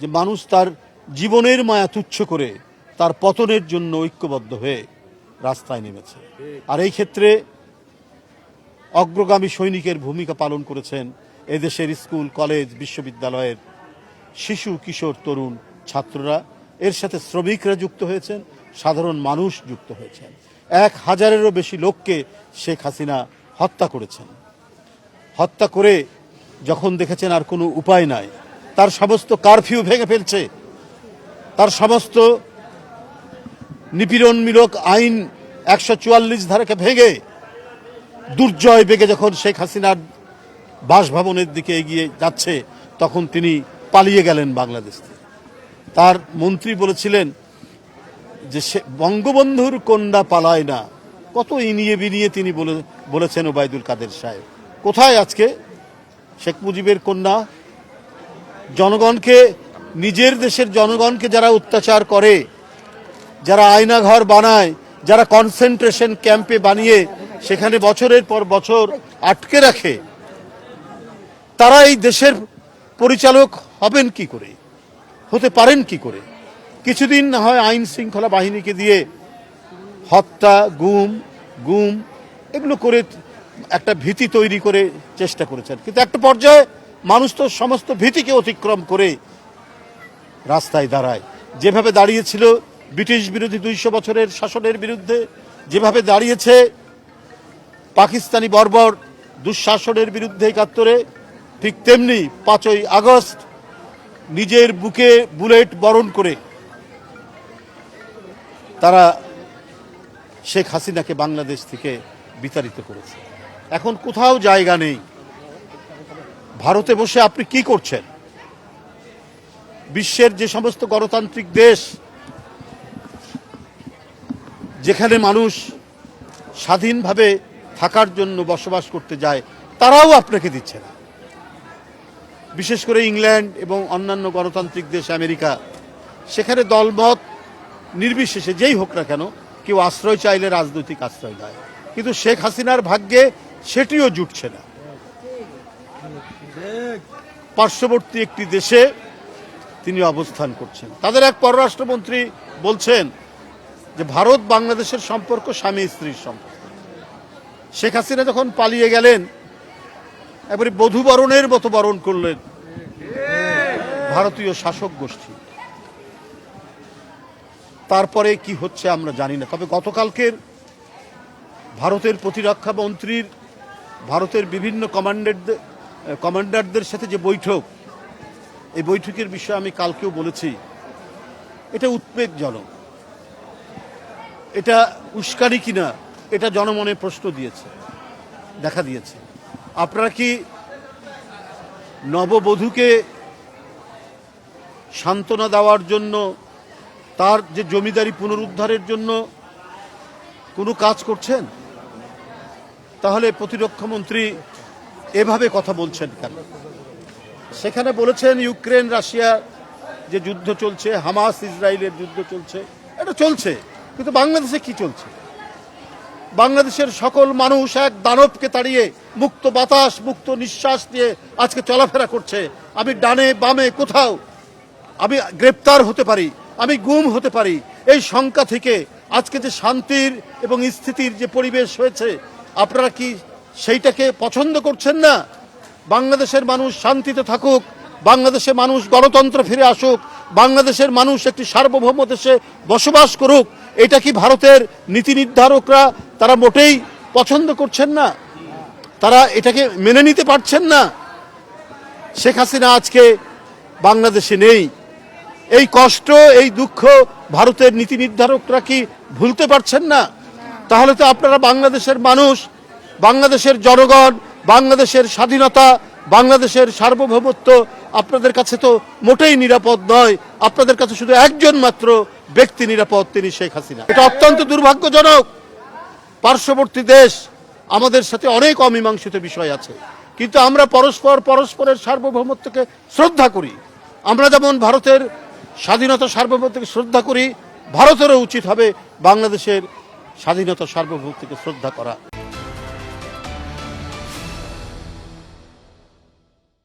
যে মানুষ তার জীবনের মায়া তুচ্ছ করে তার পতনের জন্য ঐক্যবদ্ধ হয়ে রাস্তায় নেমেছে। আর এই ক্ষেত্রে অগ্রগামী সৈনিকের ভূমিকা পালন করেছেন এদেশের স্কুল, কলেজ, বিশ্ববিদ্যালয়ের শিশু, কিশোর, তরুণ, ছাত্ররা। এর সাথে শ্রমিকরা যুক্ত হয়েছেন, সাধারণ মানুষ যুক্ত হয়েছেন। 1000-এরও বেশি লোককে শেখ হাসিনা হত্যা করেছেন। হত্যা করে যখন দেখেছেন আর কোনো উপায় নাই, তার সমস্ত কারফিউ ভেঙে ফেলছে, তার সমস্ত নিপীড়নমূলক আইন 144 ধারাকে ভেঙে দুর্জয় বেগে যখন শেখ হাসিনার বাসভবনের দিকে এগিয়ে যাচ্ছে, তখন তিনি পালিয়ে গেলেন বাংলাদেশ থেকে। তার মন্ত্রী বলেছিলেন যে বঙ্গবন্ধুর কন্যা পালায় না, কত ইনিয়ে বিনিয়ে তিনি বলেছেন ওবায়দুল কাদের সাহেব। কোথায় আজকে শেখ মুজিবের কন্যা? জনগণকে, নিজের দেশের জনগণকে যারা অত্যাচার করে, যারা আয়নাঘর বানায়, যারা কনসেন্ট্রেশন ক্যাম্পে বানিয়ে সেখানে বছরের পর বছর আটকে রাখে, তারা এই দেশের পরিচালক হবেন কি করে, হতে পারেন কি করে? কিছুদিন না হয় আইন শৃঙ্খলা বাহিনীকে দিয়ে হত্যা, গুম এগুলো করে একটা ভীতি তৈরি করে চেষ্টা করেছেন, কিন্তু একটা পর্যায়ে মানুষ তো সমস্ত ভীতিকে অতিক্রম করে রাস্তায় দাঁড়ায়। যেভাবে দাঁড়িয়েছিল ব্রিটিশ বিরোধী 200 বছরের শাসনের বিরুদ্ধে, যেভাবে দাঁড়িয়েছে পাকিস্তানি বর্বর দুঃশাসনের বিরুদ্ধে 71-এ, ঠিক তেমনি 5ই আগস্ট নিজের বুকে বুলেট বরণ করে তারা শেখ হাসিনাকে বাংলাদেশ থেকে বিতাড়িত করেছে। এখন কোথাও জায়গা নেই। ভারতে বসে আপনি কি করছেন? বিশ্বের যে সমস্ত গণতান্ত্রিক দেশ, যেখানে মানুষ স্বাধীনভাবে থাকার জন্য বসবাস করতে যায়, তারাও আপনাকে দিচ্ছে না। বিশেষ করে ইংল্যান্ড এবং অন্যান্য গণতান্ত্রিক দেশ, আমেরিকা, সেখানে দলমত নির্বিশেষে যেই হোক না কেন কেউ আশ্রয় চাইলে রাজনৈতিক আশ্রয় দেয়, কিন্তু শেখ হাসিনার ভাগ্যে সেটিও জুটছে না। পার্শ্ববর্তী একটি দেশে তিনি অবস্থান করছেন। তাদের এক পররাষ্ট্রমন্ত্রী বলছেন যে ভারত বাংলাদেশের সম্পর্ক স্বামী স্ত্রীর সম্পর্ক। শেখ হাসিনা যখন পালিয়ে গেলেন, এবারে বধূবরণের মতো বরণ করলেন ভারতীয় শাসক গোষ্ঠী। তারপরে কি হচ্ছে আমরা জানি না। তবে গতকালকের ভারতের প্রতিরক্ষা মন্ত্রীর ভারতের বিভিন্ন কমান্ডারদের সাথে যে বৈঠক, এই বৈঠকের বিষয়ে আমি কালকেও বলেছি, এটা উদ্বেগজনক। এটা উস্কানি কিনা, এটা জনমনে প্রশ্ন দেখা দিয়েছে। আপনারা কি নববধূকে সান্ত্বনা দেওয়ার জন্য, তার যে জমিদারি পুনরুদ্ধারের জন্য কোনো কাজ করছেন? তাহলে প্রতিরক্ষা মন্ত্রী এভাবে কথা বলছেন কেন? সেখানে বলেছেন ইউক্রেন রাশিয়া যে যুদ্ধ চলছে, হামাস ইসরায়েলের যুদ্ধ চলছে, এটা চলছে, কিন্তু বাংলাদেশে কি চলছে? বাংলাদেশের সকল মানুষ এক দানবকে তাড়িয়ে মুক্ত বাতাস, মুক্ত নিঃশ্বাস দিয়ে আজকে চলাফেরা করছে। আমি ডানে বামে কোথাও আমি গ্রেপ্তার হতে পারি, আমি গুম হতে পারি। এই শঙ্কা থেকে আজকে যে শান্তির এবং স্থিতির যে পরিবেশ হয়েছে, আপনারা কি সেইটাকে পছন্দ করছেন না? বাংলাদেশের মানুষ শান্তিতে থাকুক, বাংলাদেশের মানুষ গণতন্ত্র ফিরে আসুক, বাংলাদেশের মানুষ একটি সার্বভৌম দেশে বসবাস করুক, এটা কি ভারতের নীতি নির্ধারকরা তারা মোটেই পছন্দ করছেন না? তারা এটাকে মেনে নিতে পারছেন না? শেখ হাসিনা আজকে বাংলাদেশে নেই। এই কষ্ট, এই দুঃখ ভারতের নীতি নির্ধারকরা কি ভুলতে পারছেন না? তাহলে তো আপনারা বাংলাদেশের মানুষ, বাংলাদেশের জনগণ, বাংলাদেশের স্বাধীনতা, বাংলাদেশের সার্বভৌমত্ব আপনাদের কাছে তো মোটেই নিরাপদ নয়। আপনাদের কাছে শুধু একজন মাত্র ব্যক্তি নিরাপদ, তিনি শেখ হাসিনা। এটা অত্যন্ত দুর্ভাগ্যজনক। পার্শ্ববর্তী দেশ, আমাদের সাথে অনেক অমীমাংসিত বিষয় আছে, কিন্তু আমরা পরস্পরের সার্বভৌমত্বকে শ্রদ্ধা করি। আমরা যেমন ভারতের স্বাধীনতা সার্বভৌমত্বকে শ্রদ্ধা করি, ভারতেরও উচিত হবে বাংলাদেশের স্বাধীনতা সার্বভৌমত্বকে শ্রদ্ধা করা।